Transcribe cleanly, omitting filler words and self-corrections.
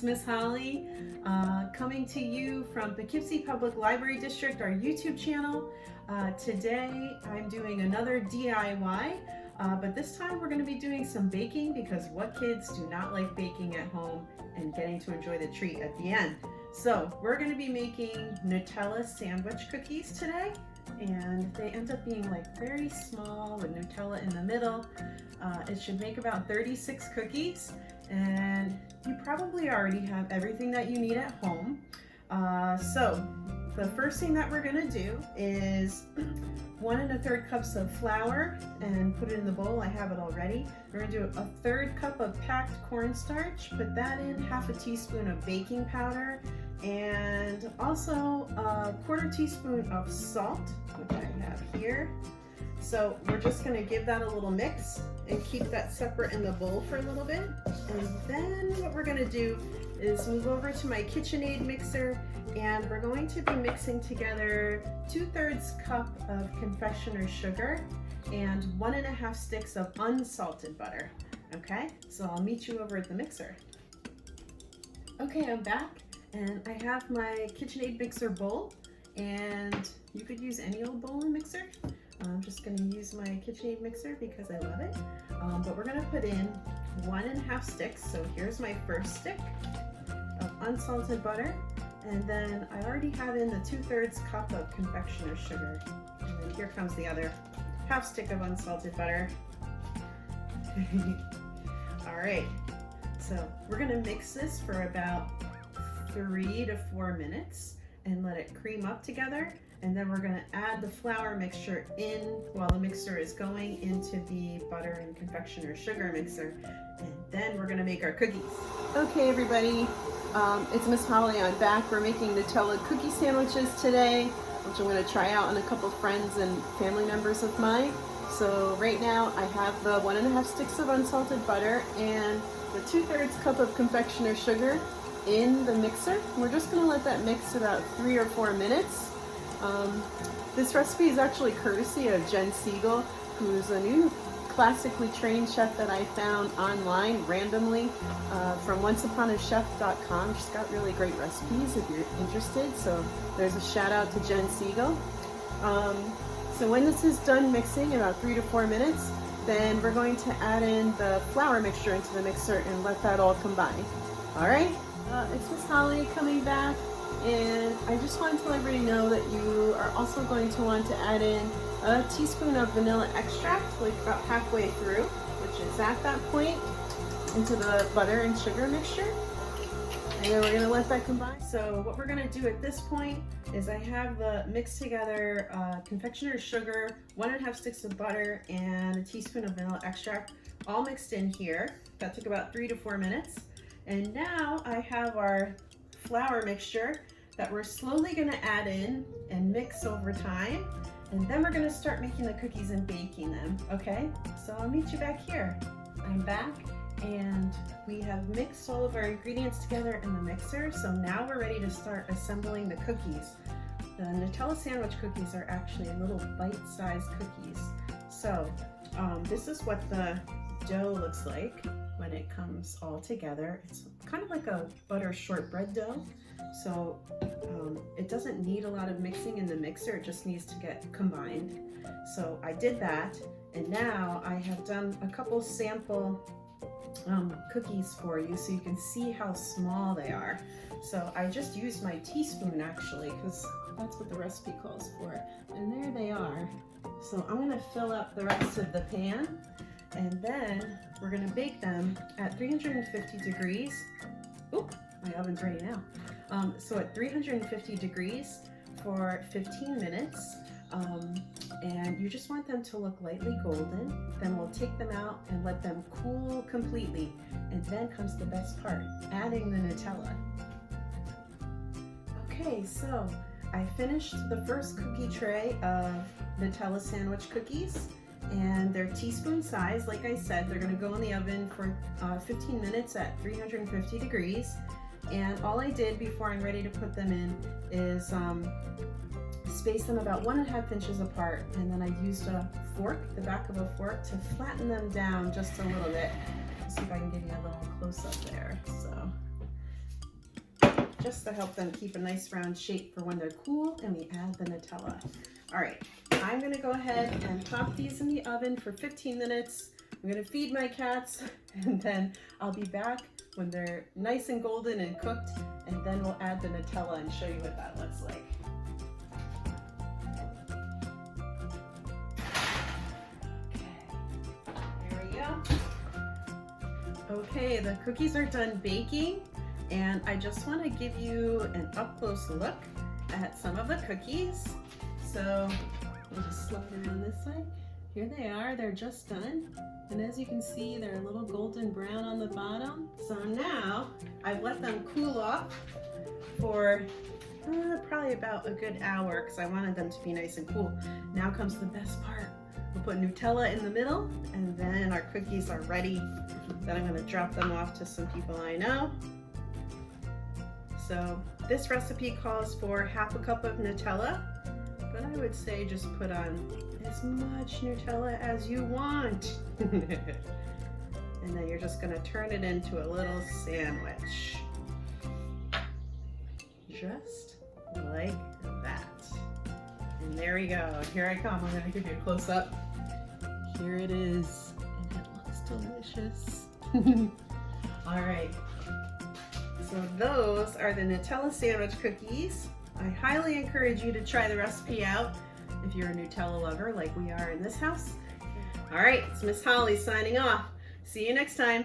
Miss Holly coming to you from Poughkeepsie Public Library District, our YouTube channel. Today I'm doing another DIY, but this time we're going to be doing some baking because what kids do not like baking at home and getting to enjoy the treat at the end. So we're going to be making Nutella Sandwich Cookies today, and they end up being like very small with Nutella in the middle. It should make about 36 cookies, and you probably already have everything that you need at home. So the first thing that we're going to do is 1 1/3 cups of flour and put it in the bowl. I have it already. We're going to do 1/3 cup of packed cornstarch, put that in, 1/2 teaspoon of baking powder, and also 1/4 teaspoon of salt, which I have here. So we're just going to give that a little mix and keep that separate in the bowl for a little bit. And then what we're going to do is move over to my KitchenAid mixer, and we're going to be mixing together 2/3 cup of confectioner sugar and 1 1/2 sticks of unsalted butter. Okay, so I'll meet you over at the mixer. Okay, I'm back, and I have my KitchenAid mixer bowl, and you could use any old bowl and mixer. I'm just going to use my KitchenAid mixer because I love it. But we're going to put in 1 1/2 sticks. So here's my first stick of unsalted butter, and then I already have in the 2/3 cup of confectioner sugar. And then here comes the other 1/2 stick of unsalted butter. All right, so we're going to mix this for about 3 to 4 minutes and let it cream up together. And then we're going to add the flour mixture in while the mixer is going into the butter and confectioner sugar mixer. And then we're going to make our cookies. Okay, everybody, it's Miss Holly. I'm back. We're making Nutella cookie sandwiches today, which I'm going to try out on a couple friends and family members of mine. So right now I have the 1 1/2 sticks of unsalted butter and the 2/3 cup of confectioner sugar in the mixer. We're just going to let that mix about 3 or 4 minutes. This recipe is actually courtesy of Jen Siegel, who's a new classically trained chef that I found online randomly from onceuponachef.com. She's got really great recipes if you're interested, so there's a shout out to Jen Siegel. So when this is done mixing, about 3 to 4 minutes, then we're going to add in the flour mixture into the mixer and let that all combine. All right, it's Miss Holly coming back. And I just want to let everybody know that you are also going to want to add in a teaspoon of vanilla extract, like about halfway through, which is at that point, into the butter and sugar mixture. And then we're going to let that combine. So what we're going to do at this point is I have the mixed together confectioner sugar, 1 1/2 sticks of butter, and a teaspoon of vanilla extract all mixed in here. That took about 3 to 4 minutes. And now I have our flour mixture that we're slowly going to add in and mix over time, and then we're going to start making the cookies and baking them. Okay, so I'll meet you back here. I'm back, and we have mixed all of our ingredients together in the mixer, so now we're ready to start assembling the cookies. The Nutella sandwich cookies are actually little bite-sized cookies. So this is what the dough looks like when it comes all together. It's kind of like a butter shortbread dough, so it doesn't need a lot of mixing in the mixer, it just needs to get combined. So I did that, and now I have done a couple sample cookies for you so you can see how small they are. So I just used my teaspoon actually, because that's what the recipe calls for, and there they are. So I'm going to fill up the rest of the pan, and then we're going to bake them at 350 degrees. Oop, my oven's ready now. So at 350 degrees for 15 minutes. And you just want them to look lightly golden. Then we'll take them out and let them cool completely. And then comes the best part, adding the Nutella. Okay, so I finished the first cookie tray of Nutella sandwich cookies, and they're teaspoon size. Like I said, they're going to go in the oven for 15 minutes at 350 degrees. And all I did before I'm ready to put them in is space them about 1 1/2 inches apart, and then I used a fork, the back of a fork, to flatten them down just a little bit. Let's see if I can give you a little close up there. So just to help them keep a nice round shape for when they're cool, and we add the Nutella. All right, I'm gonna go ahead and pop these in the oven for 15 minutes. I'm gonna feed my cats, and then I'll be back when they're nice and golden and cooked, and then we'll add the Nutella and show you what that looks like. Okay, there we go. Okay, the cookies are done baking, and I just want to give you an up-close look at some of the cookies. So I'll just slide around this side. Here they are, they're just done. And as you can see, they're a little golden brown on the bottom. So now I've let them cool off for probably about a good hour because I wanted them to be nice and cool. Now comes the best part. We'll put Nutella in the middle, and then our cookies are ready. Then I'm gonna drop them off to some people I know. So this recipe calls for half a cup of Nutella, but I would say just put on as much Nutella as you want. And then you're just gonna turn it into a little sandwich. Just like that. And there we go. Here I come. I'm gonna give you a close up. Here it is. And it looks delicious. All right. So those are the Nutella Sandwich Cookies. I highly encourage you to try the recipe out if you're a Nutella lover like we are in this house. All right, it's Miss Holly signing off. See you next time.